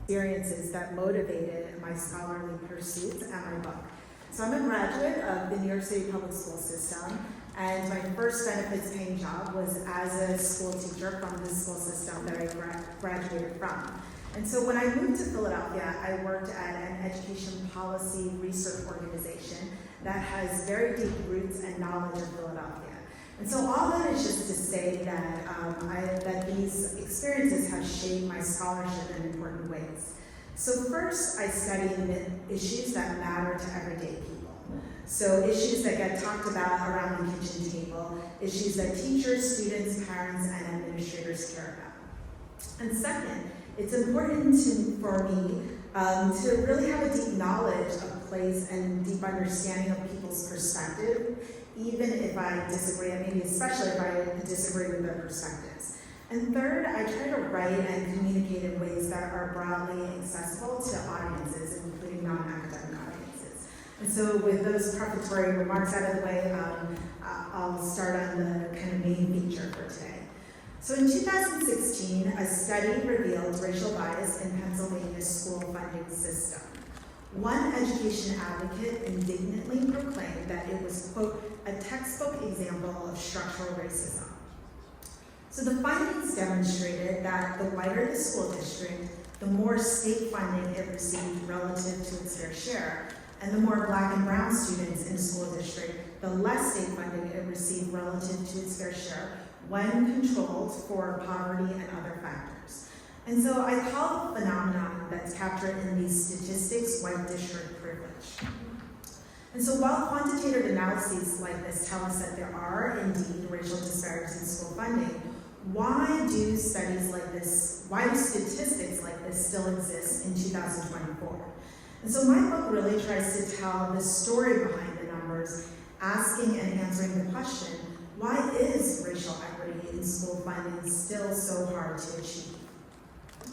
experiences that motivated my scholarly pursuits and my book. So I'm a graduate of the New York City public school system, and my first benefits paying job was as a school teacher from the school system that I graduated from. And so when I moved to Philadelphia, I worked at an education policy research organization that has very deep roots and knowledge of Philadelphia. And so all that is just to say that, that these experiences have shaped my scholarship in important ways. So first, I studied issues that matter to everyday people. So issues that get talked about around the kitchen table, issues that teachers, students, parents, and administrators care about. And second, it's important for me to really have a deep knowledge of place and deep understanding of people's perspective, even if I disagree, and maybe especially if I disagree with their perspectives. And third, I try to write and communicate in ways that are broadly accessible to audiences, including non-academic audiences. And so with those prefatory remarks out of the way, I'll start on the kind of main feature for today. So in 2016, a study revealed racial bias in Pennsylvania's school funding system. One education advocate indignantly proclaimed that it was, quote, a textbook example of structural racism. So the findings demonstrated that the whiter the school district, the more state funding it received relative to its fair share, and the more Black and brown students in the school district, the less state funding it received relative to its fair share when controlled for poverty and other factors. And so I call the phenomenon that's captured in these statistics white district privilege. And so while quantitative analyses like this tell us that there are indeed racial disparities in school funding, why do statistics like this still exist in 2024? And so my book really tries to tell the story behind the numbers, asking and answering the question, why is racial equity in school funding still so hard to achieve?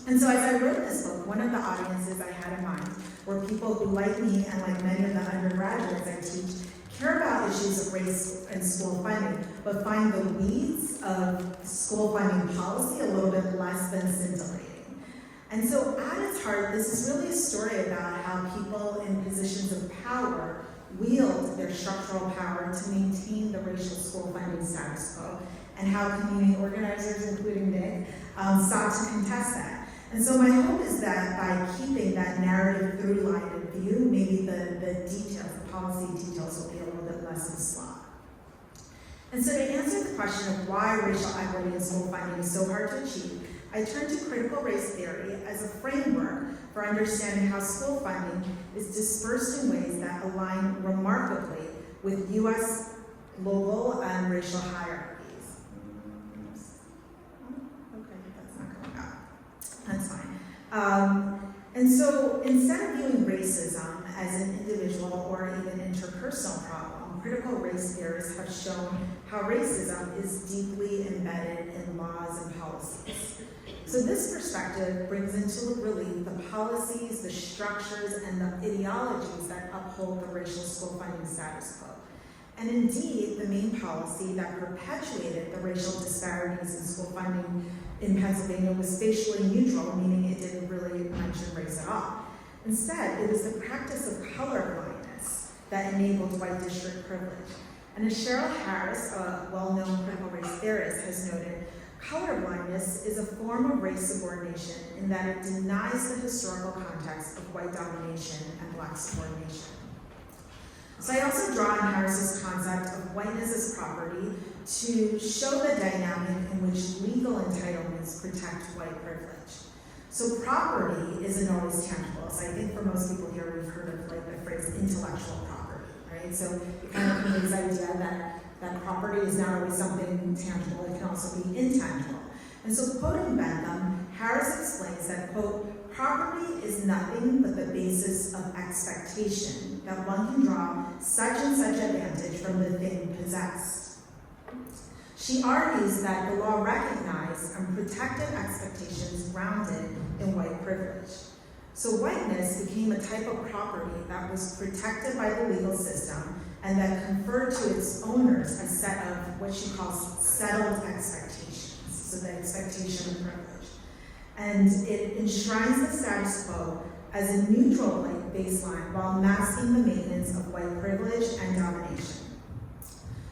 And so as I wrote this book, one of the audiences I had in mind were people who, like me and like many of the undergraduates I teach, care about issues of race and school funding, but find the weeds of school funding policy a little bit less than scintillating. And so at its heart, this is really a story about how people in positions of power wield their structural power to maintain the racial school funding status quo, and how community organizers, including Nick, sought to contest that. And so my hope is that by keeping that narrative through line of view, maybe the details, the policy details will be a little bit less in slop. And so to answer the question of why racial equity in school funding is so hard to achieve, I turn to critical race theory as a framework for understanding how school funding is dispersed in ways that align remarkably with U.S. global and racial hierarchies. Okay, that's not going up. That's fine. And so instead of viewing racism as an individual or even interpersonal problem, critical race theorists have shown how racism is deeply embedded in laws and policies. So this perspective brings into relief the policies, the structures, and the ideologies that uphold the racial school funding status quo. And indeed, the main policy that perpetuated the racial disparities in school funding in Pennsylvania was facially neutral, meaning it didn't really mention race at all. Instead, it was the practice of color blindness that enabled white district privilege. And as Cheryl Harris, a well-known critical race theorist, has noted, color blindness is a form of race subordination in that it denies the historical context of white domination and Black subordination. So I also draw on Harris's concept of whiteness as property to show the dynamic in which legal entitlements protect white privilege. So property isn't always tangible. So I think for most people here, we've heard of like the phrase intellectual property, right? So it kind of conveys the idea that property is not always something tangible, it can also be intangible. And so quoting Bentham, Harris explains that, quote, property is nothing but the basis of expectation, that one can draw such and such advantage from the thing possessed. She argues that the law recognized and protected expectations grounded in white privilege. So whiteness became a type of property that was protected by the legal system and that conferred to its owners a set of what she calls settled expectations, so the expectation of privilege. and it enshrines the status quo as a neutral baseline while masking the maintenance of white privilege and domination.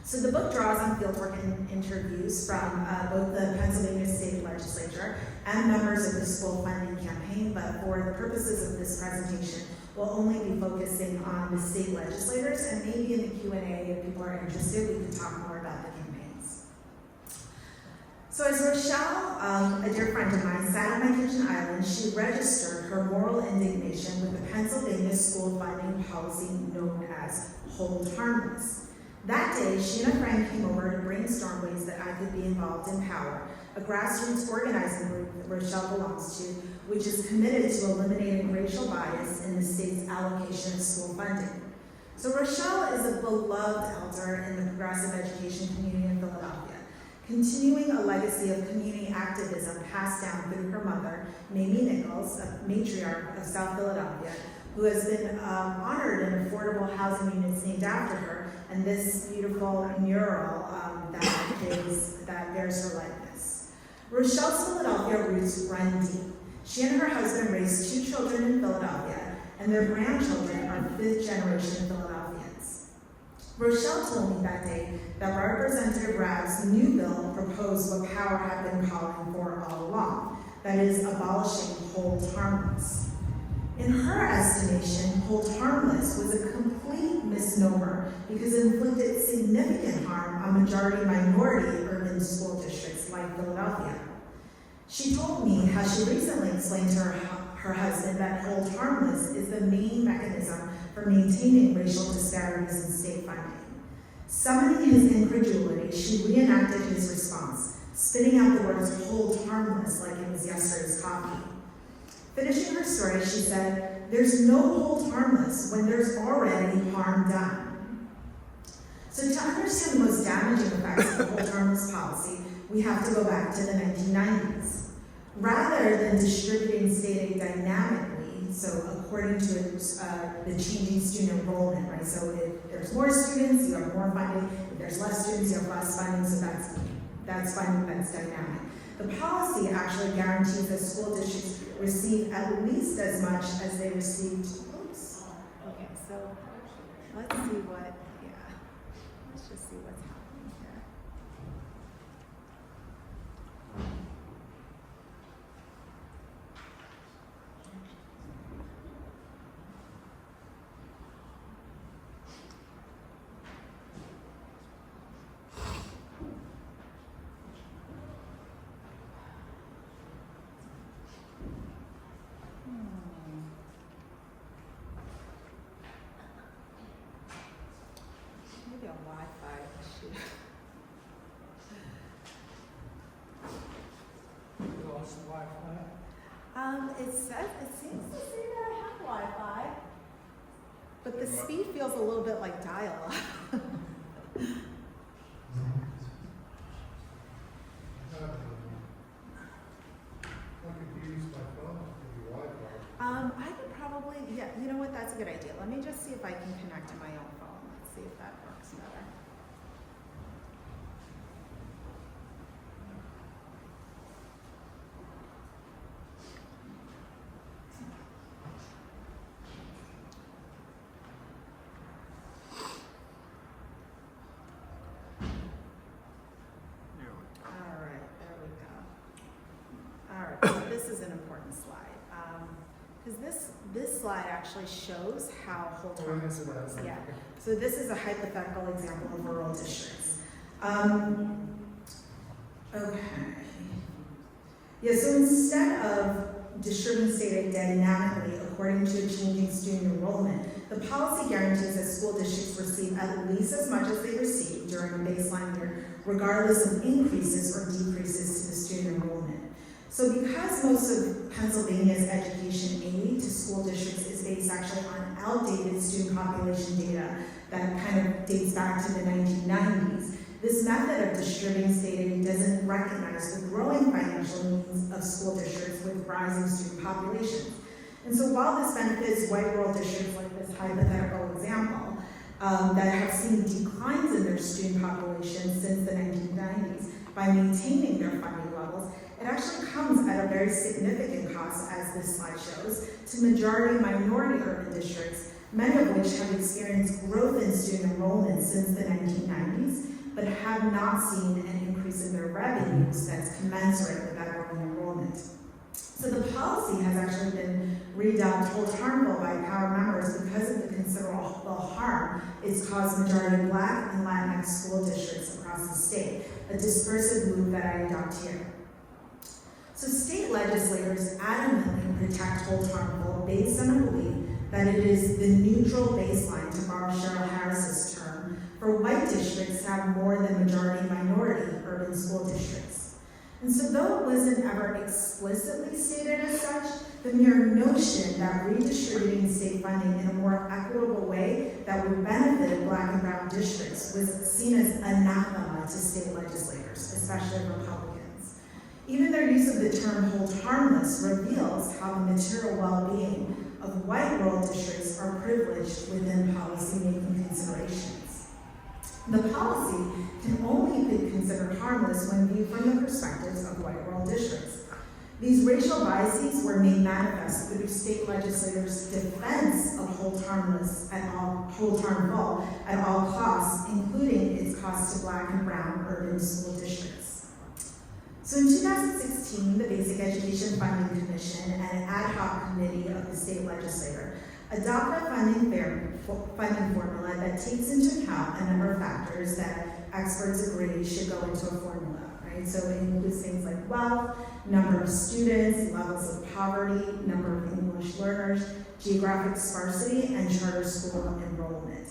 So the book draws on fieldwork and interviews from both the Pennsylvania State Legislature and members of the school funding campaign, but for the purposes of this presentation, we'll only be focusing on the state legislators, and maybe in the Q&A, if people are interested, we can talk more about the campaigns. So as Rochelle, a dear friend of mine, sat on my kitchen island, she registered her moral indignation with the Pennsylvania school funding policy known as hold harmless. That day, she and a friend came over to brainstorm ways that I could be involved in Power, a grassroots organizing group that Rochelle belongs to, which is committed to eliminating racial bias in the state's allocation of school funding. So Rochelle is a beloved elder in the progressive education community in Philadelphia, continuing a legacy of community activism passed down through her mother, Mamie Nichols, a matriarch of South Philadelphia, who has been honored in affordable housing units named after her, and this beautiful mural that bears her likeness. Rochelle's Philadelphia roots run deep. She and her husband raised 2 children in Philadelphia, and their grandchildren are 5th generation Philadelphians. Rochelle told me that day that Representative Rabb's new bill proposed what Power had been calling for all along, that is, abolishing hold harmless. In her estimation, hold harmless was a complete misnomer because it inflicted significant harm on majority-minority urban school districts like Philadelphia. She told me how she recently explained to her husband that hold harmless is the main mechanism for maintaining racial disparities in state funding. Summoning his incredulity, she reenacted his response, spitting out the words hold harmless like it was yesterday's coffee. Finishing her story, she said, "There's no hold harmless when there's already harm done." So to understand the most damaging effects of the hold harmless policy, we have to go back to the 1990s. Rather than distributing state aid dynamically, so according to the changing student enrollment, right? So if there's more students, you have more funding. If there's less students, you have less funding, so that's funding that's dynamic. The policy actually guarantees that school districts receive at least as much as they received. Oops. Okay, so let's see let's just see what's happening here. Maybe a Wi-Fi issue. You lost the Wi-Fi? It seems to say that I have Wi-Fi, but the speed feels a little bit like dial-up. I could use my phone to do Wi-Fi. I could probably, you know what, that's a good idea. Let me just see if I can connect to my own phone. Let's see if that works better. All right, there we go. All right, so this is an important slide. Because this slide actually shows how hold harmless works. Yeah. So this is a hypothetical example of rural districts. Okay. Yeah, so instead of distributing state aid dynamically according to changing student enrollment, the policy guarantees that school districts receive at least as much as they receive during a baseline year, regardless of increases or decreases to the student enrollment. So because most of Pennsylvania's education aid to school districts is based actually on outdated student population data that kind of dates back to the 1990s, this method of distributing state aid doesn't recognize the growing financial needs of school districts with rising student populations. And so while this benefits white rural districts like this hypothetical example, that have seen declines in their student population since the 1990s by maintaining their funding levels, it actually comes at a very significant cost, as this slide shows, to majority minority urban districts, many of which have experienced growth in student enrollment since the 1990s, but have not seen an increase in their revenues that's commensurate with that growing enrollment. So the policy has actually been redubbed hold harmful by Power members because of the considerable harm it's caused majority Black and Latinx school districts across the state, a discursive move that I adopt here. So state legislators adamantly protect hold harmful based on a belief that it is the neutral baseline, to borrow Cheryl Harris's term, for white districts to have more than majority minority urban school districts. And so though it wasn't ever explicitly stated as such, the mere notion that redistributing state funding in a more equitable way that would benefit Black and brown districts was seen as anathema to state legislators, especially Republicans. Even their use of the term hold harmless reveals how the material well-being of white rural districts are privileged within policy-making considerations. The policy can only be considered harmless when viewed from the perspectives of white rural districts. These racial biases were made manifest through state legislators' defense of hold harmful at all costs, including its cost to Black and brown urban school districts. So in 2016, the Basic Education Funding Commission and an ad hoc committee of the state legislature adopted a funding formula that takes into account a number of factors that experts agree should go into a formula, right? So it includes things like wealth, number of students, levels of poverty, number of English learners, geographic sparsity, and charter school enrollment.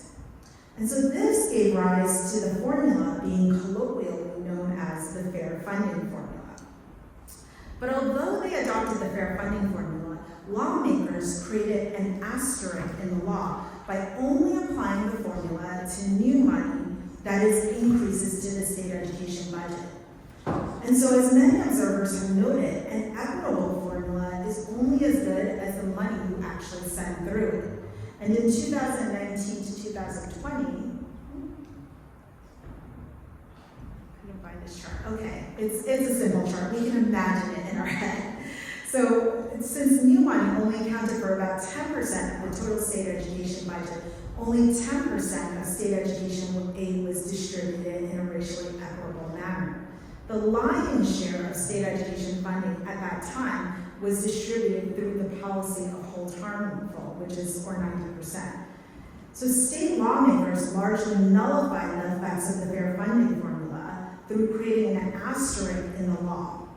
And so this gave rise to the formula being colloquially known as the fair funding formula. But although they adopted the fair funding formula, lawmakers created an asterisk in the law by only applying the formula to new money, that is, increases to the state education budget. And so as many observers have noted, an equitable formula is only as good as the money you actually send through it. And in 2019 to 2020, couldn't find this chart. Okay, it's a simple chart. We can imagine it in our head. So since new money only accounted for about 10% of the total state education budget, only 10% of state education aid was distributed in a racially equitable manner. The lion's share of state education funding at that time was distributed through the policy of hold harmful, which is or 90%. So state lawmakers largely nullified the effects of the fair funding formula through creating an asterisk in the law.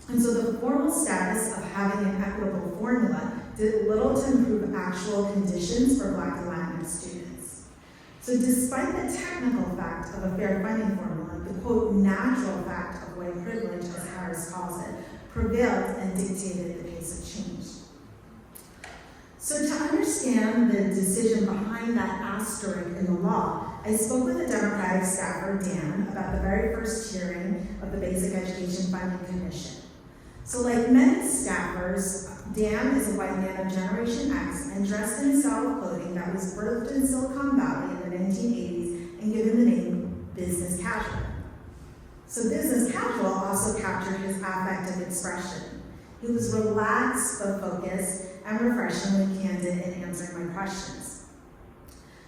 And so the formal status of having an equitable formula did little to improve actual conditions for Black and Latinx students. So despite the technical fact of a fair funding formula, the quote, natural fact of white privilege, as Harris calls it, prevailed and dictated the pace of change. So to understand the decision behind that asterisk in the law, I spoke with a Democratic staffer, Dan, about the very first hearing of the Basic Education Funding Commission. So like many staffers, Dan is a white man of Generation X and dressed in a style of clothing that was birthed in Silicon Valley in the 1980s and given the name business casual. So business casual also captured his affective expression. He was relaxed but focused and refreshingly candid in answering my questions.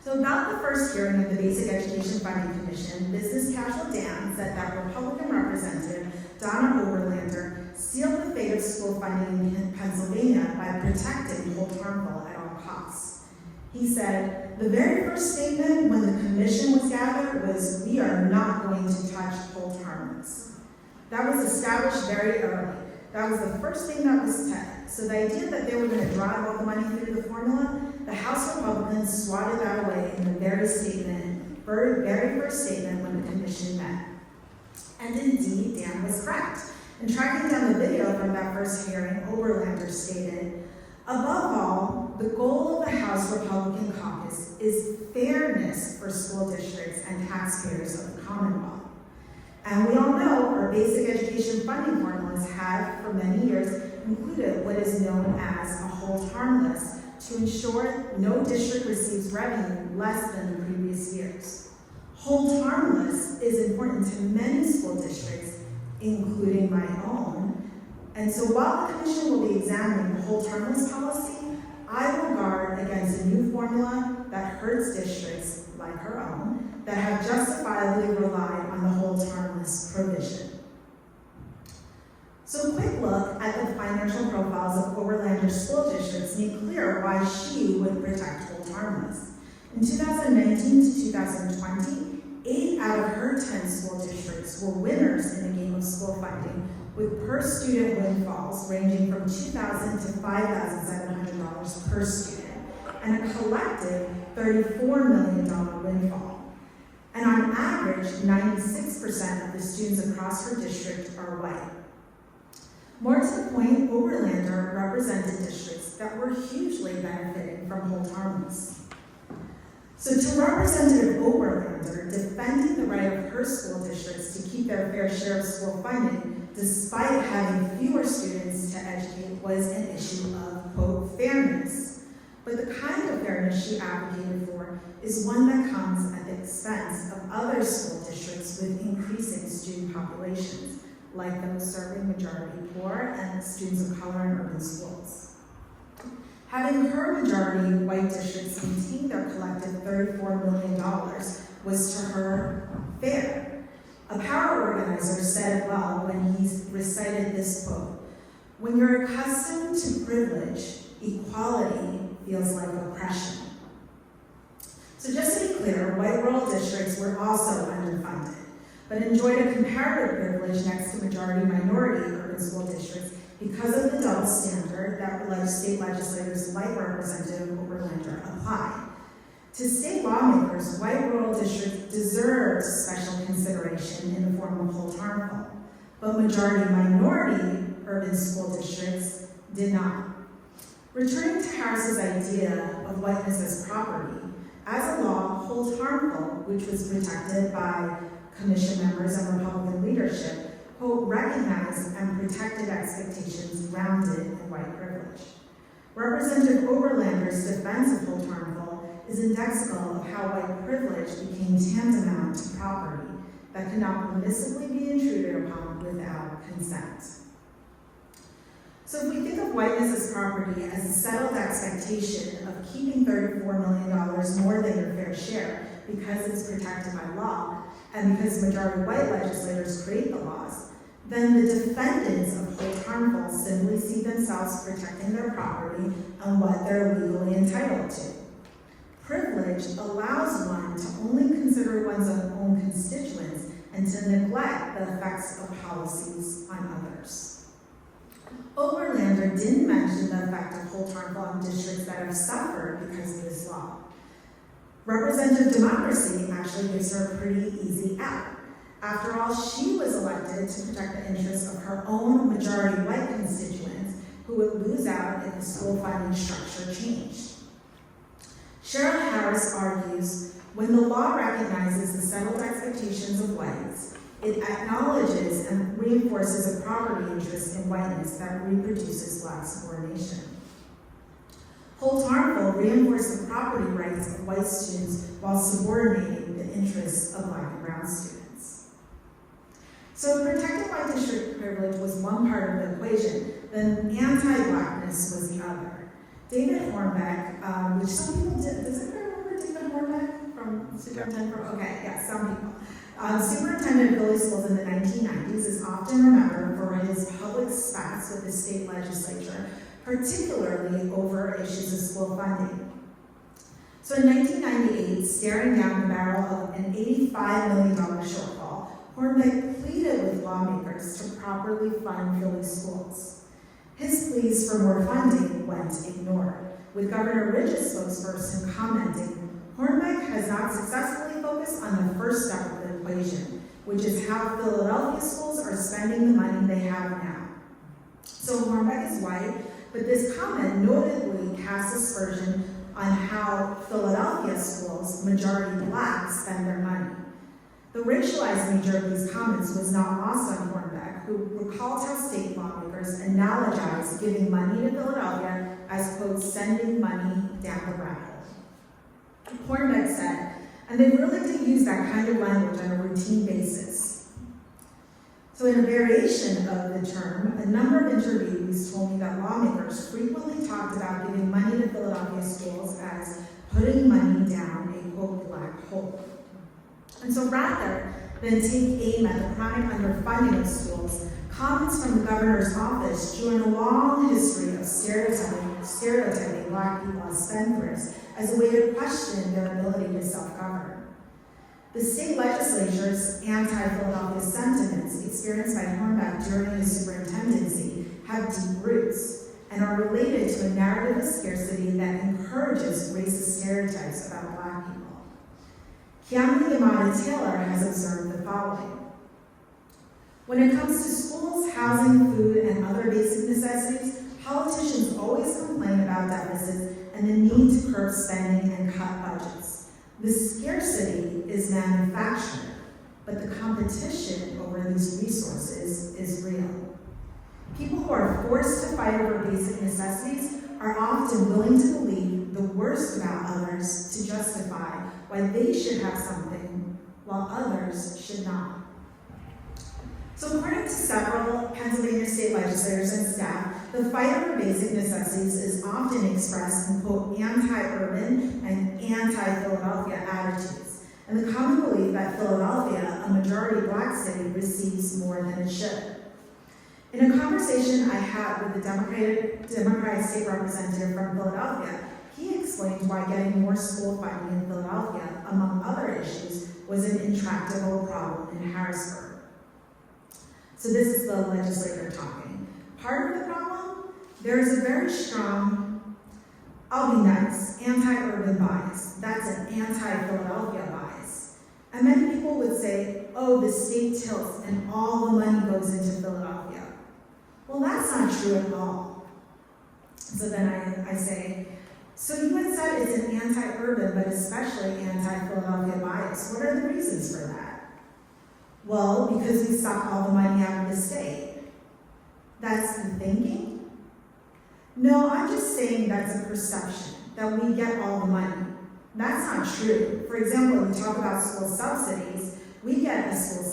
So about the first hearing of the Basic Education Funding Commission, business casual Dan said that Republican Representative Donna Oberlander sealed the fate of school funding in Pennsylvania by protecting hold harmful at all costs. He said, the very first statement when the commission was gathered was, we are not going to touch hold harmless. That was established very early. That was the first thing that was said. So the idea that they were going to drive all the money through the formula, the House Republicans swatted that away in the very first statement when the commission met. And indeed, Dan was correct. In tracking down the video from that first hearing, Oberlander stated, above all, the goal of the House Republican caucus is fairness for school districts and taxpayers of the Commonwealth. And we all know our basic education funding formulas have, for many years, included what is known as a hold harmless to ensure no district receives revenue less than the previous years. Hold harmless is important to many school districts, including my own. And so while the Commission will be examining the whole termless policy, I will guard against a new formula that hurts districts like her own that have justifiably relied on the whole termless provision. So a quick look at the financial profiles of Overlander school districts make clear why she would protect hold harmless. In 2019 to 2020, 8 out of her 10 school districts were winners in the game of school funding, with per student windfalls ranging from $2,000 to $5,700 per student, and a collective $34 million windfall. And on average, 96% of the students across her district are white. More to the point, Overlander represented districts that were hugely benefiting from hold harmless. So to Representative Overlander, defending the right of her school districts to keep their fair share of school funding, despite having fewer students to educate, was an issue of, quote, fairness. But the kind of fairness she advocated for is one that comes at the expense of other school districts with increasing student populations, like those serving majority poor and students of color in urban schools. Having her majority white districts maintain their collective $34 million was to her fair. A power organizer said it well when he recited this quote, "When you're accustomed to privilege, equality feels like oppression." So just to be clear, white rural districts were also underfunded, but enjoyed a comparative privilege next to majority minority urban school districts because of the double standard that state legislators like Representative Overlander apply. To state lawmakers, white rural districts deserved special consideration in the form of hold harmful, but majority minority urban school districts did not. Returning to Harris's idea of whiteness as property, as a law, hold harmful, which was protected by Commission members and Republican leadership, quote, recognized and protected expectations grounded in white privilege. Representative Overlander's defense of hold harmful is indexical of how white privilege became tantamount to property that could not permissibly be intruded upon without consent. So if we think of whiteness as property as a settled expectation of keeping $34 million more than your fair share because it's protected by law, and because majority white legislators create the laws, then the defendants of hold harmful simply see themselves protecting their property and what they're legally entitled to. Privilege allows one to only consider one's own constituents and to neglect the effects of policies on others. Overlander didn't mention the effect of hold harmful on districts that have suffered because of this law. Representative democracy actually gives her a pretty easy out. After all, she was elected to protect the interests of her own majority white constituents who would lose out if the school funding structure changed. Cheryl Harris argues, when the law recognizes the settled expectations of whites, it acknowledges and reinforces a property interest in whiteness that reproduces black subordination. Hold harmful reinforced the property rights of white students while subordinating the interests of black and brown students. So protecting white district privilege was one part of the equation, then anti-blackness was the other. David Hornbeck, which some people did, does anyone remember David Hornbeck from Superintendent? Okay, yeah, some people. Superintendent of Philly schools in the 1990s is often remembered for his public spats with the state legislature, particularly over issues of school funding. So in 1998, staring down the barrel of an $85 million shortfall, Hornbeck pleaded with lawmakers to properly fund Philly schools. His pleas for more funding went ignored, with Governor Ridge's spokesperson commenting, Hornbeck has not successfully focused on the first step of the equation, which is how Philadelphia schools are spending the money they have now. So Hornbeck is white, but this comment notably casts aspersion on how Philadelphia schools, majority black, spend their money. The racialized nature of these comments was not lost on Hornbeck, who recalled how state lawmakers analogized giving money to Philadelphia as, quote, sending money down the rat hole. Hornbeck said, and they really do use that kind of language on a routine basis. So So in a variation of the term, a number of interviewees told me that lawmakers frequently talked about giving money to Philadelphia schools as putting money down a quote black hole. And so rather than take aim at the chronic underfunding of schools, comments from the governor's office join a long history of stereotyping black people as spendthrifts as a way to question their ability to self-govern. The state legislature's anti-Philadelphia sentiments experienced by Hornbeck during his superintendency have deep roots and are related to a narrative of scarcity that encourages racist stereotypes about black people. Kiana Yamada Taylor has observed the following. When it comes to schools, housing, food, and other basic necessities, politicians always complain about deficits and the need to curb spending and cut budgets. The scarcity is manufactured, but the competition over these resources is real. People who are forced to fight over basic necessities are often willing to believe the worst about others to justify why they should have something while others should not. So according to several Pennsylvania state legislators and staff, the fight over basic necessities is often expressed in, quote, anti-urban and anti-Philadelphia attitudes, and the common belief that Philadelphia, a majority black city, receives more than it should. In a conversation I had with the Democratic state representative from Philadelphia, he explained why getting more school funding in Philadelphia, among other issues, was an intractable problem in Harrisburg. So this is the legislator talking. Part of the problem, there is a very strong, I'll be nice, anti-urban bias. That's an anti-Philadelphia bias. And many people would say, oh, the state tilts and all the money goes into Philadelphia. Well, that's not true at all. So then I say, so you had said it's an anti-urban, but especially anti-Philadelphia bias. What are the reasons for that? Well, because we suck all the money out of the state. That's the thinking? No, I'm just saying that's a perception, that we get all the money. That's not true. For example, when we talk about school subsidies, we get a school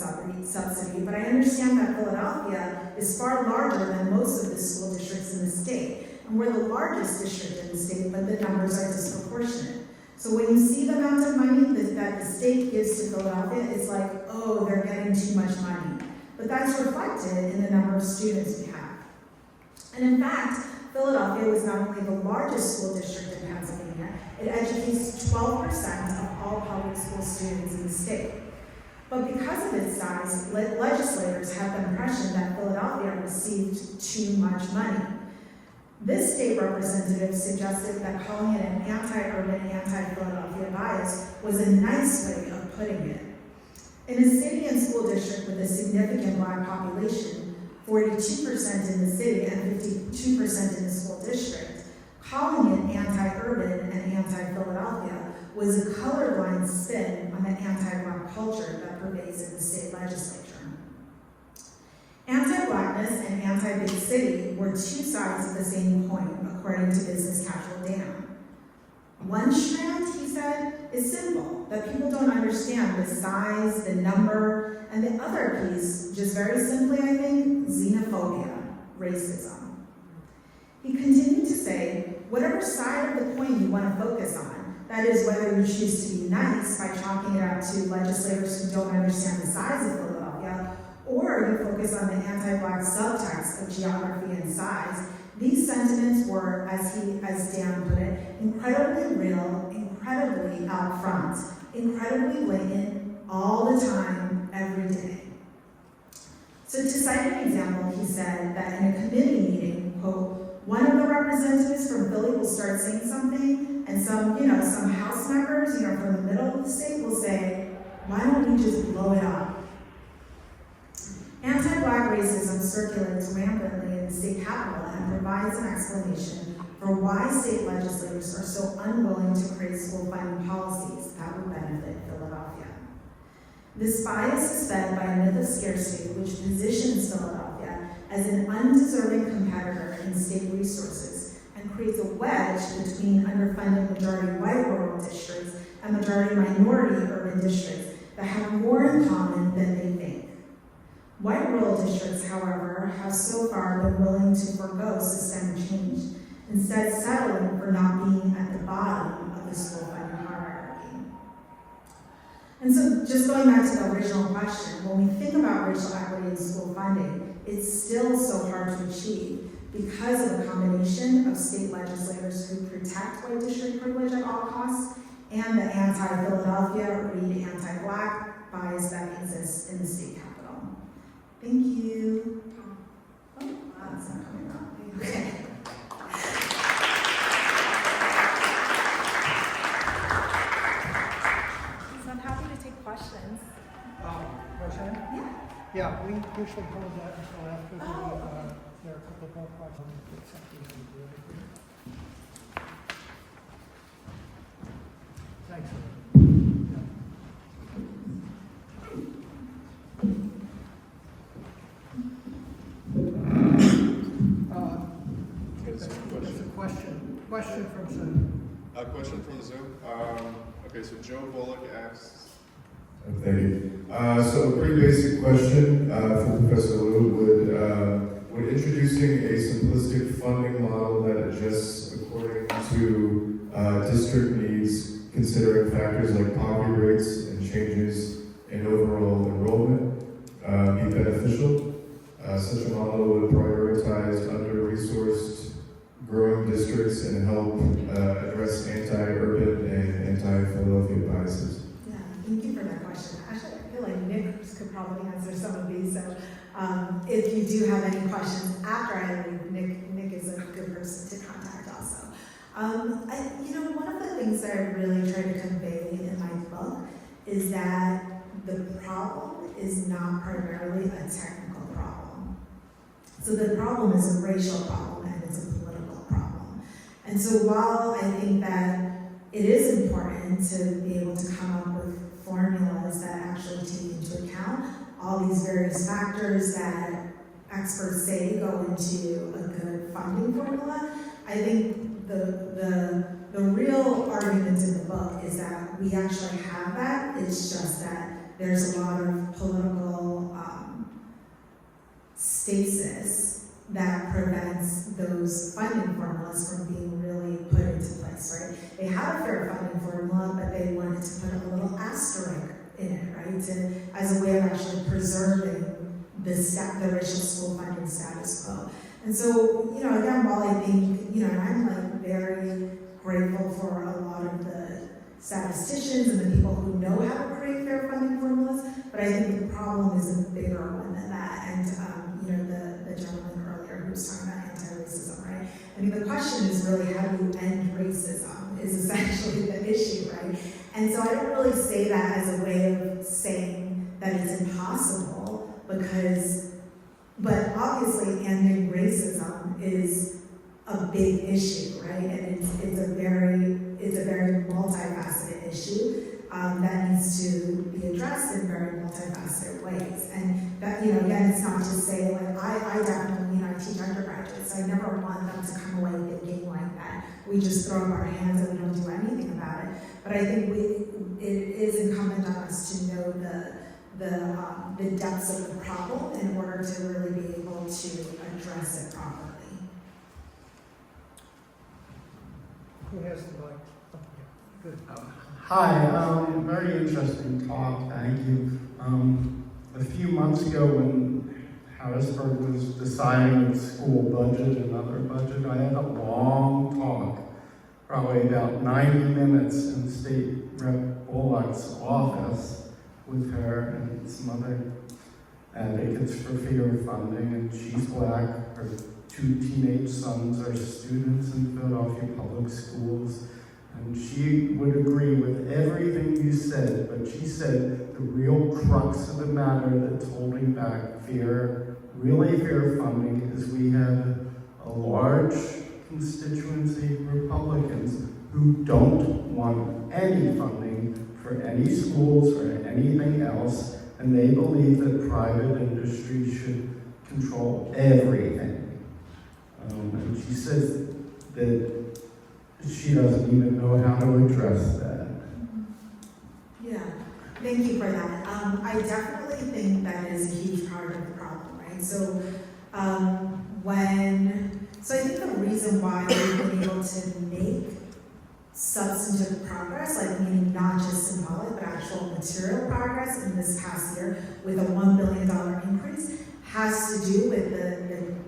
subsidy, but I understand that Philadelphia is far larger than most of the school districts in the state. And we're the largest district in the state, but the numbers are disproportionate. So when you see the amount of money that the state gives to Philadelphia, it's like, oh, they're getting too much money. But that's reflected in the number of students we have. And in fact, Philadelphia was not only the largest school district in Pennsylvania, it educates 12% of all public school students in the state. But because of its size, legislators have the impression that Philadelphia received too much money. This state representative suggested that calling it an anti-urban, anti-Philadelphia bias was a nice way of putting it. In a city and school district with a significant black population, 42% in the city and 52% in the school district, calling it anti-urban and anti-Philadelphia was a colorblind spin on the anti-black culture that pervades in the state legislature. Anti-blackness and anti-big city were two sides of the same coin, according to Business Casual Dan. One strand, he said, is simple, that people don't understand the size, the number, and the other piece, just very simply, I think, xenophobia, racism. He continued to say, whatever side of the coin you want to focus on, that is, whether you choose to be nice by chalking it up to legislators who don't understand the size of Philadelphia, or you focus on the anti-black subtext of geography and size, these sentiments were, as Dan put it, incredibly real, incredibly out front, incredibly blatant, all the time, every day. So to cite an example, he said that in a committee meeting, quote, one of the representatives from Philly will start saying something, and some House members, from the middle of the state will say, why don't we just blow it up? Anti-black racism circulates rampantly in the state capitol and provides an explanation for why state legislators are so unwilling to create school funding policies that would benefit Philadelphia. This bias is fed by a myth of scarcity, which positions Philadelphia as an undeserving competitor in state resources and creates a wedge between underfunded majority white rural districts and majority minority urban districts that have more in common than they think. White rural districts, however, have so far been willing to forego systemic change, instead settling for not being at the bottom of the school funding hierarchy. And so just going back to the original question, when we think about racial equity in school funding, it's still so hard to achieve because of a combination of state legislators who protect white district privilege at all costs and the anti-Philadelphia, read anti-Black bias that exists in the state capitol. Thank you. Oh, that's not coming up. Okay. So I'm happy to take questions. Roseann? Yeah. Yeah, we usually hold that until after the, Oh. there are a couple of more questions. Thanks. There's a question from Zoom. A question from Zoom. Okay, so Joe Bullock asks. Thank you. So a pretty basic question for Professor Liu. Would introducing a simplistic funding model that adjusts according to district needs, considering factors like poverty rates and changes in overall enrollment, be beneficial? Such a model would prioritize under-resourced growing districts and help address anti-urban and anti-Philadelphia biases. Yeah, thank you for that question. Actually, I feel like Nick could probably answer some of these. So if you do have any questions after I leave, Nick is a good person to contact also. One of the things that I really try to convey in my book is that the problem is not primarily a technical problem. So the problem is a racial problem and it's a political problem. And so while I think that it is important to be able to come up with formulas that actually take into account all these various factors that experts say go into a good funding formula, I think the real argument in the book is that we actually have that. It's just that there's a lot of political stasis that prevents those funding formulas from being really put into place, right? They had a fair funding formula, but they wanted to put a little asterisk in it, right? As a way of actually preserving the racial school funding status quo. And so, again, while I think, I'm like very grateful for a lot of the statisticians and the people who know how to create fair funding formulas, but I think the problem is a bigger one than that. And, the gentleman earlier who was talking about anti-racism, right? I mean, the question is really how do you end racism is essentially the issue, right? And so I don't really say that as a way of saying that it's impossible but obviously ending racism is a big issue, right? And it's a very multifaceted issue that needs to be addressed in very multifaceted ways. And that, again, it's not to say, like, I definitely, I teach undergraduates, so I never want them to come away thinking like that. We just throw up our hands and we don't do anything about it. But I think it is incumbent on us to know the depths of the problem in order to really be able to address it properly. Who has the mic? Oh, yeah. Good. Hi, very interesting talk, thank you. A few months ago when Harrisburg was deciding its school budget and other budget, I had a long talk, probably about 90 minutes in State Rep Bullock's office with her and some other advocates for fair funding, and she's Black. Her 2 teenage sons are students in Philadelphia public schools. And she would agree with everything you said, but she said the real crux of the matter that's holding back really fair funding is we have a large constituency of Republicans who don't want any funding for any schools or anything else, and they believe that private industry should control everything. And she says that she doesn't even know how to address that. Yeah, thank you for that. I definitely think that is a huge part of the And so so I think the reason why we've been able to make substantive progress, like meaning not just symbolic, but actual material progress in this past year with a $1 billion increase, has to do with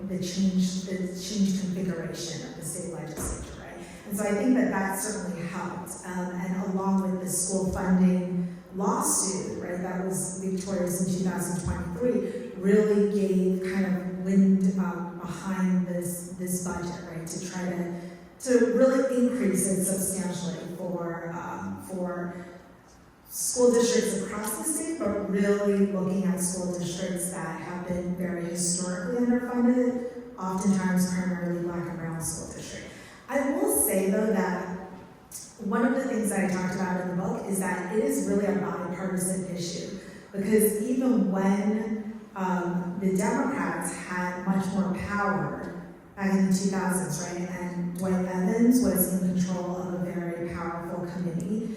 the change configuration of the state legislature, right? And so I think that certainly helped, and along with the school funding lawsuit, right, that was victorious in 2023, really gave kind of wind behind this budget, right, to try to really increase it substantially for school districts across the state, but really looking at school districts that have been very historically underfunded, oftentimes primarily Black and brown school districts. I will say though that one of the things that I talked about in the book is that it is really a bipartisan issue, because even when the Democrats had much more power back in the 2000s, right, and Dwight Evans was in control of a very powerful committee,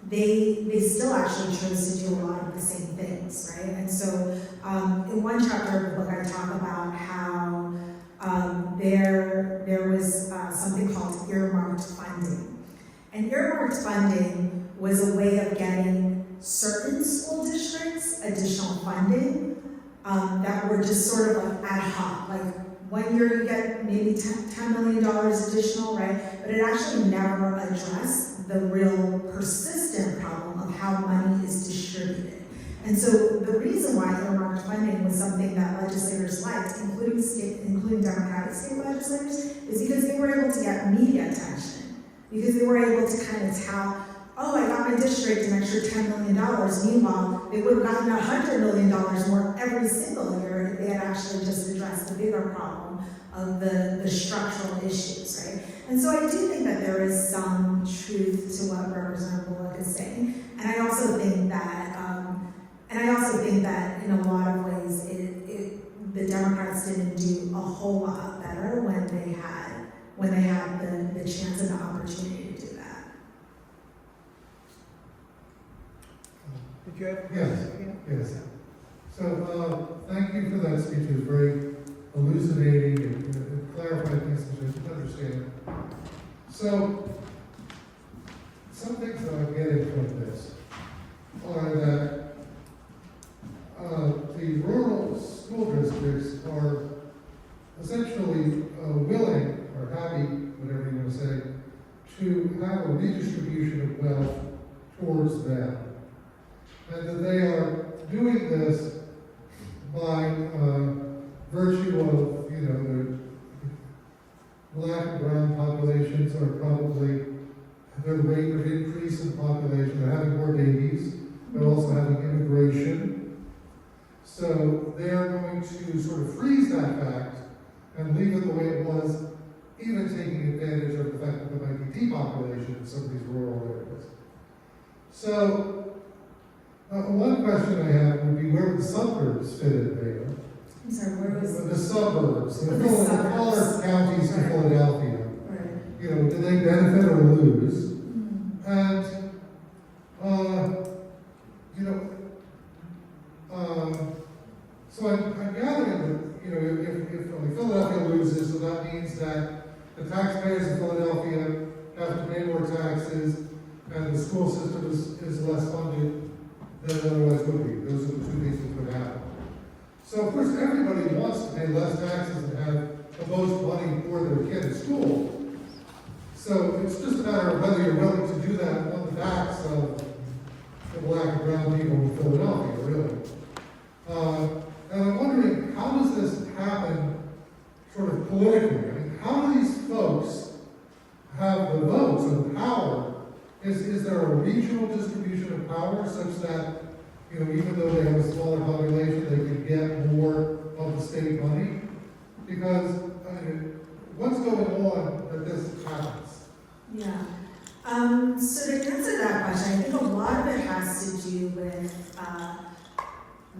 they still actually chose to do a lot of the same things, right? And so in one chapter of the book, I talk about how there was something called earmarked funding. And earmarked funding was a way of getting certain school districts additional funding that were just sort of like ad hoc. Like 1 year you get maybe $10 million additional, right? But it actually never addressed the real persistent problem of how money is distributed. And so the reason why earmarked funding was something that legislators liked, including Democratic state legislators, is because they were able to get media attention. Because they were able to kind of tout, oh, I got my district an extra $10 million. Meanwhile, they would have gotten $100 million more every single year if they had actually just addressed the bigger problem of the structural issues, right? And so I do think that there is some truth to what Representative Bullock is saying. And I also think that in a lot of ways, the Democrats didn't do a whole lot better when they had the chance and the opportunity to do that. Did you have a Yes, question? yes. So, thank you for that speech. It was very elucidating and clarified things which I didn't understand. So, some things that I'm getting from this are that the rural school districts are essentially willing or happy, whatever you want to say, to have a redistribution of wealth towards them. And that they are doing this by virtue of, the Black and brown populations are probably, their rate of increase in population, they're having more babies, they're also having immigration. So they are going to sort of freeze that fact and leave it the way it was, even taking advantage of the fact that there might be depopulation in some of these rural areas. So, one question I have would be, where would the suburbs fit in there? I'm sorry, where was The suburbs, the The suburbs. smaller counties to Right. Philadelphia. right? Do they benefit or lose? And, so I'm gathering that, if only Philadelphia loses, so that means that the taxpayers in Philadelphia have to pay more taxes, and the school system is less funded than it otherwise would be. Those are the two things that could happen. So of course, everybody wants to pay less taxes and have the most money for their kid at school. So it's just a matter of whether you're willing to do that on the backs of the Black and brown people in Philadelphia, really. And I'm wondering, how does this happen sort of politically? I mean, how do these folks have the votes and the power? Is there a regional distribution of power such that, even though they have a smaller population, they can get more of the state money? Because, what's going on that this happens? Yeah. So to answer that question, I think a lot of it has to do with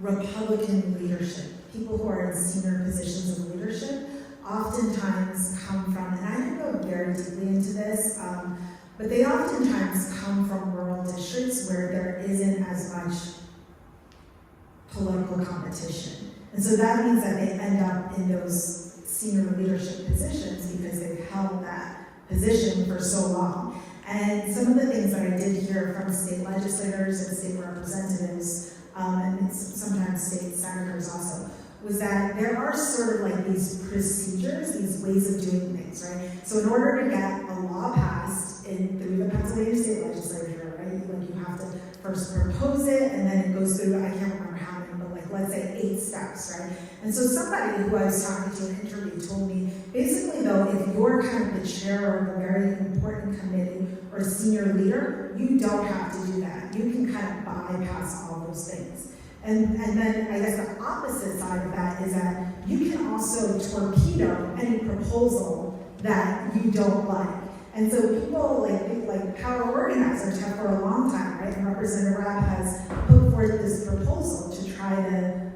Republican leadership. People who are in senior positions of leadership oftentimes come from, and I can go very deeply into this, but they oftentimes come from rural districts where there isn't as much political competition, And so that means that they end up in those senior leadership positions because they've held that position for so long. And some of the things that I did hear from state legislators and state representatives, and sometimes state senators also, was that there are sort of like these procedures, these ways of doing things, right? So in order to get a law passed through the Pennsylvania state legislature, right, like you have to first propose it, and then it goes through, I can't remember how many, but like let's say 8 steps, right? And so somebody who I was talking to in an interview told me, basically though, if you're kind of the chair of a very important committee or senior leader, you don't have to do that. You can kind of bypass all those things. And then I guess the opposite side of that is that you can also torpedo any proposal that you don't like. And so people like power organizers have for a long time, right? And Representative Rabb has put forth this proposal to try to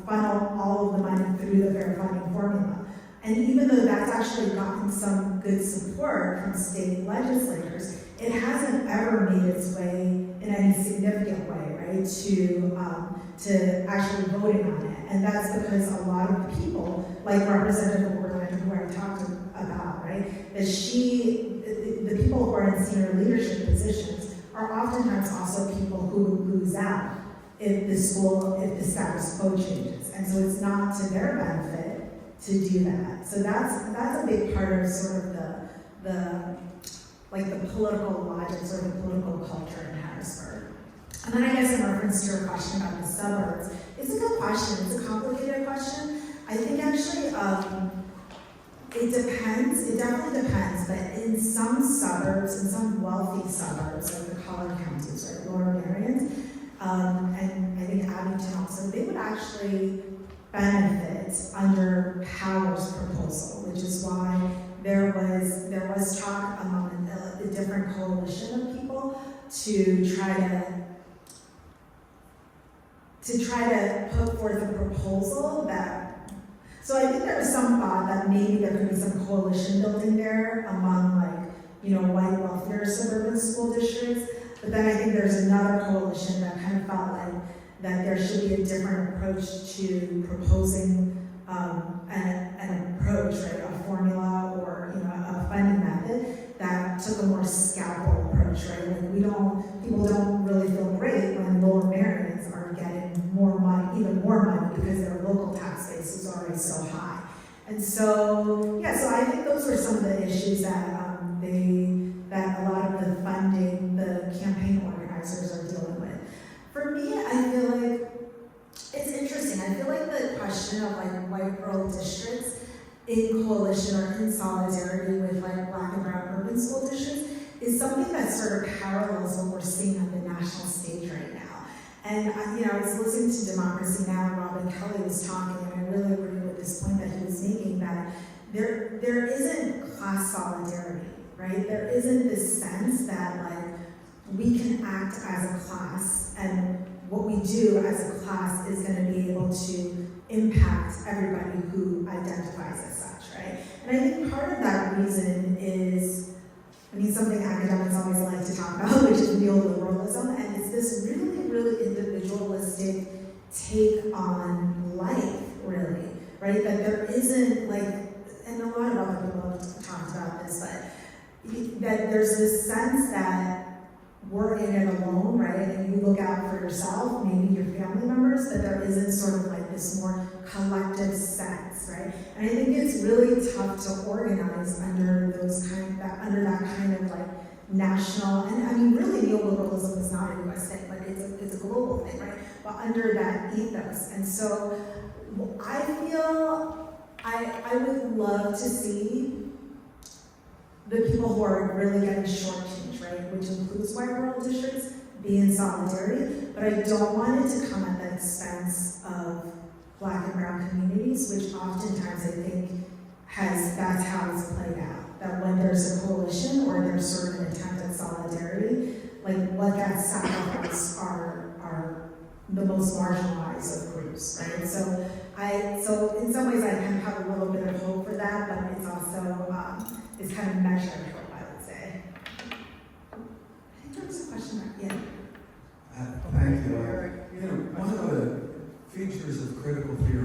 funnel all of the money through the fair funding formula. And even though that's actually gotten some good support from state legislators, it hasn't ever made its way in any significant way, right, to actually voting on it. And that's because a lot of the people, like Representative Roseann, who I talked about, right, that the people who are in senior leadership positions are oftentimes also people who lose out if the status quo changes. And so it's not to their benefit to do that. So that's a big part of sort of the political logic, sort of political culture in Harrisburg. And then I guess in reference to your question about the suburbs, it's a good question. It's a complicated question. I think actually it depends. It definitely depends. But in some suburbs, in some wealthy suburbs, like the college counties, right, Lower Merion, and I think Abington also, they would actually benefit under Power's proposal, which is why there was talk among a different coalition of people to try to put forth a proposal that, so I think there was some thought that maybe there could be some coalition building there among white wealthier suburban school districts, but then I think there's another coalition that kind of felt like that there should be a different approach to proposing an approach, right, a formula or a funding method that took a more scalpel approach, right? Like people don't really feel great when Lower Marions are getting more money, even more money, because their local tax base is already so high. And so, so I think those are some of the issues that that a lot of the funding, the campaign organizers are dealing with. For me, I feel like it's interesting. I feel like the question of white rural districts in coalition or in solidarity with Black and brown urban school districts is something that sort of parallels what we're seeing on the national stage right now. And I was listening to Democracy Now! And Robin Kelly was talking, and I really agree with this point that he was making, that there isn't class solidarity, right? There isn't this sense that we can act as a class, and what we do as a class is going to be able to impact everybody who identifies as such, right? And I think part of that reason is, something academics always like to talk about, which is neoliberalism, and it's this really, really individualistic take on life, really, right? That there isn't and a lot of other people have talked about this, but that there's this sense that we're in it alone, right? And you look out for yourself, maybe your family members, but there isn't sort of this more collective sense, right? And I think it's really tough to organize under that kind of national, and really neoliberalism is not a US thing, but it's a global thing, right? But under that ethos. And so I feel I would love to see the people who are really getting shortchanged, right, which includes white rural districts, be in solidarity, but I don't want it to come at the expense of Black and brown communities, which oftentimes I think that's how it's played out. That when there's a coalition or there's sort of an attempt at solidarity, what gets sacrificed are the most marginalized of groups, right? So in some ways I kind of have a little bit of hope for that, but it's also it's kind of measured hope, I would say. I think there was a question mark. Thank you. One of the features of critical theory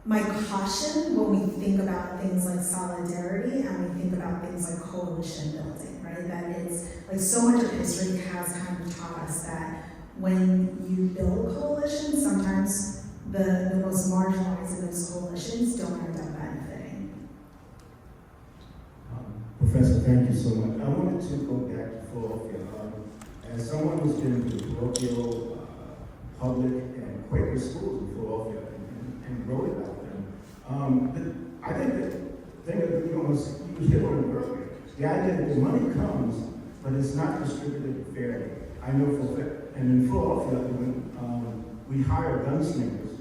my caution when we think about things like solidarity and we think about things like coalition building, right? That it's like so much of history has kind of taught us that when you build coalitions, sometimes the most marginalized of those coalitions don't end up benefiting. Professor, thank you so much. I wanted to go back to Philadelphia. As someone who's been to parochial, public, and Quaker schools in Philadelphia and wrote about them, I think that thing that you almost hit on earlier, the idea that the money comes, but it's not distributed fairly. I know for a fact, and in Philadelphia, when we hire gunslingers,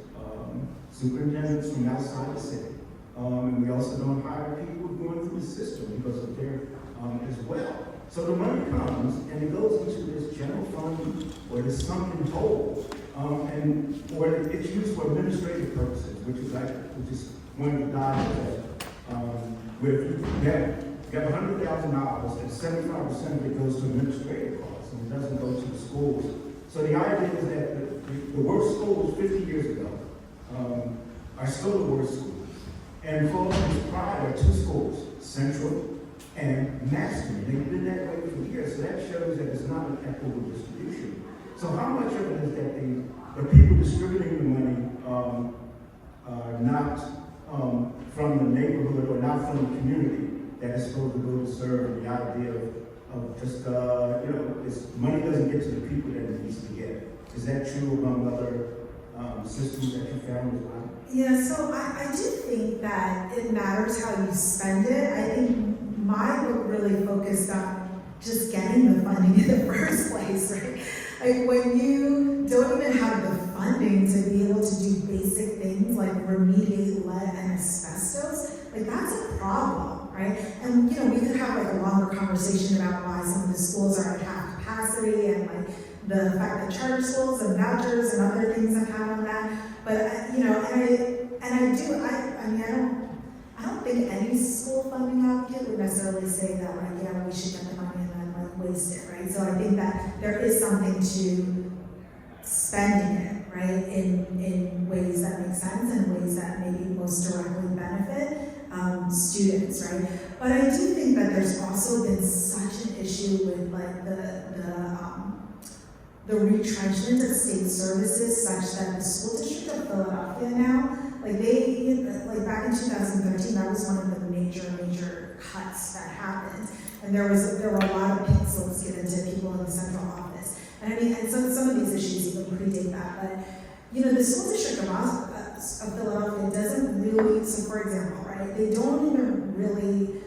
superintendents from outside the city, and we also don't hire people going through the system because of their as well. So the money comes and it goes into this general fund or this sunken hole, or it's used for administrative purposes, which is one of the dialogues where if you have $100,000 and 75% of it goes to administrative costs and it doesn't go to the schools. So the idea is that the worst schools 50 years ago are still the worst schools. And Philadelphia's pride are two schools, Central and Maxton. They've been that way for years, so that shows that it's not an equitable distribution. So how much of it is that the people distributing the money are not from the neighborhood or not from the community that is supposed to go to serve, the idea of just, this money doesn't get to the people that it needs to get. Is that true among other systems that you found as well? Yeah, so I do think that it matters how you spend it. I think my book really focused on just getting the funding in the first place, right? Like when you don't even have the funding to be able to do basic things like remediate lead and asbestos, like that's a problem, right? And we could have like a longer conversation about why some of the schools are at half capacity and like the fact that charter schools and vouchers and other things have had on that. But I don't think any school funding advocate would necessarily say that we should get the money and then waste it, right? So I think that there is something to spending it, right, in ways that make sense and ways that maybe most directly benefit students, right? But I do think that there's also been such an issue with like the retrenchment of state services such that the school district of Philadelphia now, like back in 2013, that was one of the major cuts that happened. And there were a lot of pink slips given to people in the central office. And some of these issues even predate that. But, the school district of Philadelphia doesn't really, so for example, right, they don't even really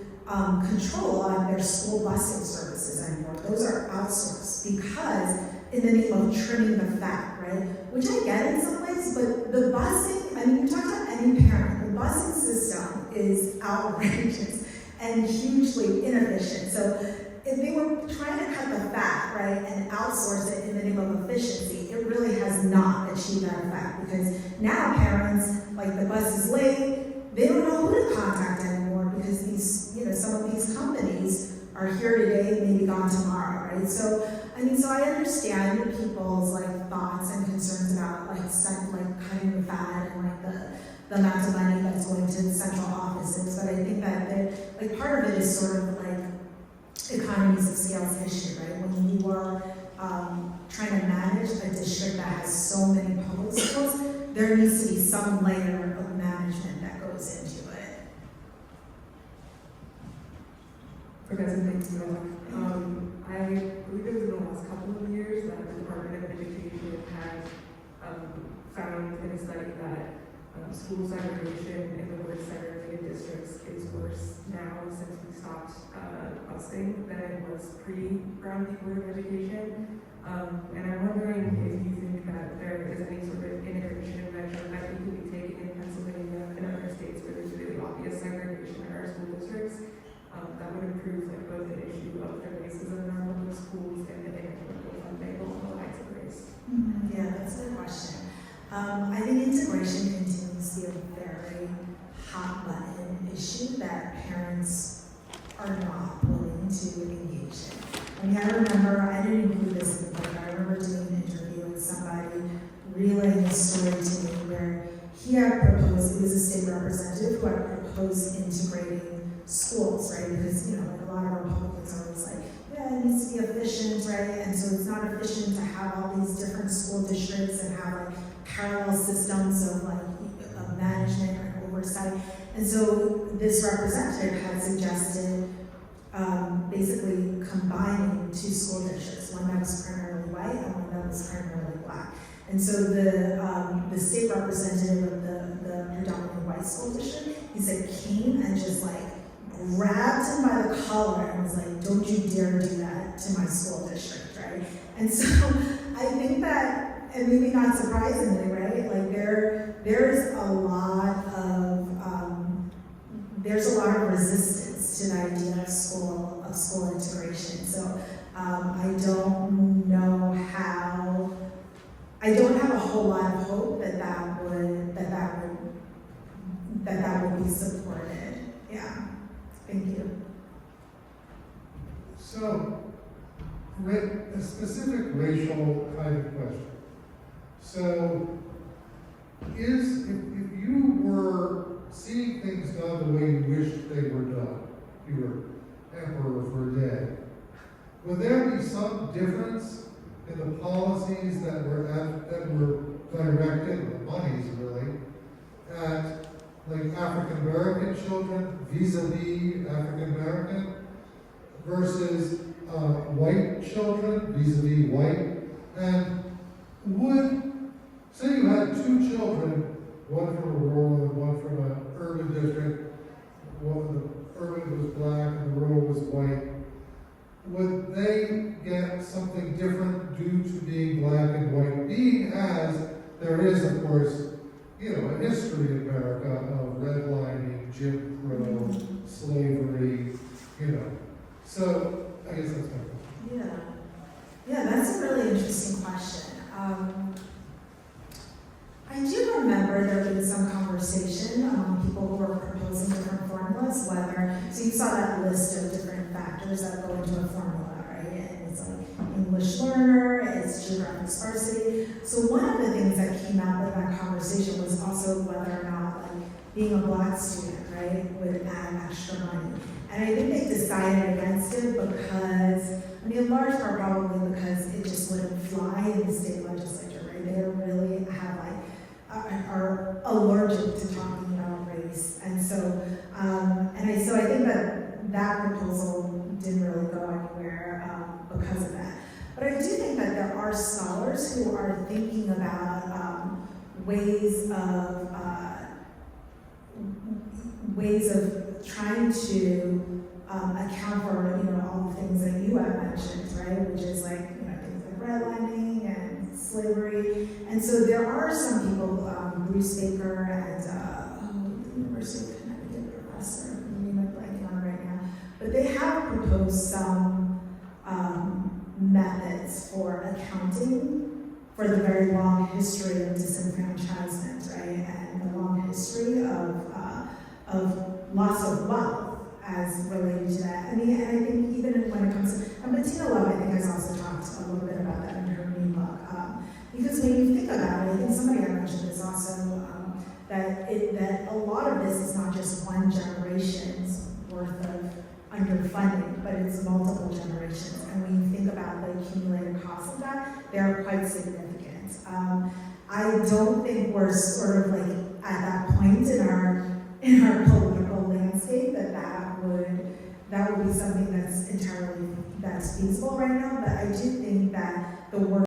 control a lot of their school busing services anymore. Those are outsourced because in the name of trimming the fat, right? Which I get in some ways, but the busing, you talk to any parent, the busing system is outrageous and hugely inefficient. So if they were trying to cut the fat, right, and outsource it in the name of efficiency, it really has not achieved that effect because now parents, like the bus is late, they don't know who to contact anymore because these, some of these companies are here today, maybe gone tomorrow, right? So I understand people's thoughts and concerns about cutting the fat and the amount of money that's going to the central offices, but I think that part of it is sort of economies of scale issue, right? When you are trying to manage a district that has so many public schools, there needs to be some layer of management that goes into it. Professor, thanks so much. I believe it was in the last couple of years that the Department of Education had found in a study that school segregation in the worst segregated districts is worse now since we stopped busing than it was pre-Brown v. Board of Education. And I'm wondering if you think that there is any sort of integration measure that could be taken in Pennsylvania and other states where there's really obvious segregation in our school districts that would improve both the issue of the racism in our public schools and the inequitable funding along the lines of race. Yeah, that's a good question. I think integration continues to be a very hot button issue that parents are not willing to engage in. I remember, I didn't include this in the book, I remember doing an interview with somebody relaying a story to me where he had proposed, he was a state representative who had proposed integrating schools, right? Because, you know, like a lot of Republicans are always like, yeah, it needs to be efficient, right? And so it's not efficient to have all these different school districts and have like parallel systems of like of management and oversight. And so this representative had suggested basically combining two school districts, one that was primarily white and one that was primarily black. And so the state representative of the predominantly white school district, he said, came and just like grabbed him by the collar and was like, don't you dare do that to my school district, right? And so I think that, and maybe not surprisingly, right, like there's a lot of resistance to the idea of school integration. So I don't know how. I don't have a whole lot of hope that would be supported. Yeah. Thank you. So, a specific racial kind of question. So, if you were seeing things done the way you wished they were done, you were emperor for a day, would there be some difference in the policies that were directed, or the monies really, at like African American children vis-a-vis African American versus white children vis-a-vis white? And would, say you had two children, one from a rural and one from an urban district, the urban was black and the rural was white, would they get something different due to being black and white, being as there is, of course, you know, a history in America of redlining, Jim Crow, slavery, you know. So, I guess that's my question. Yeah, that's a really interesting question. I do remember there being some conversation among people who were proposing different formulas, so you saw that list of different factors that go into a formula, right? And it's like English learner, it's geographic sparsity. So one of the things that came out of that conversation was also whether or not like being a black student, right, would add extra money. And I think they decided against it because, I mean, in large part probably because it just wouldn't fly in the state legislature, right? They don't really have like, are allergic to talking about race. And so, so I think that proposal didn't really go anywhere because of that. But I do think that there are scholars who are thinking about ways of trying to account for, you know, all the things that you have mentioned, right? Which is like, you know, things like redlining and slavery. And so there are some people, Bruce Baker and the University of Connecticut professor, I'm blanking on right now, but they have proposed some methods for accounting for the very long history of disenfranchisement, right? And the long history of loss of wealth as related to that. I mean, and I think even when it comes to, and Bettina Love, I think, has also talked a little bit about that in her new book. Because when you think about it, I think somebody had mentioned this also, that a lot of this is not just one generation's worth of underfunding, but it's multiple generations. And when you think about the accumulated costs of that, they are quite significant. I don't think we're sort of like at that point in our political landscape that would be something that's feasible right now. But I do think that the work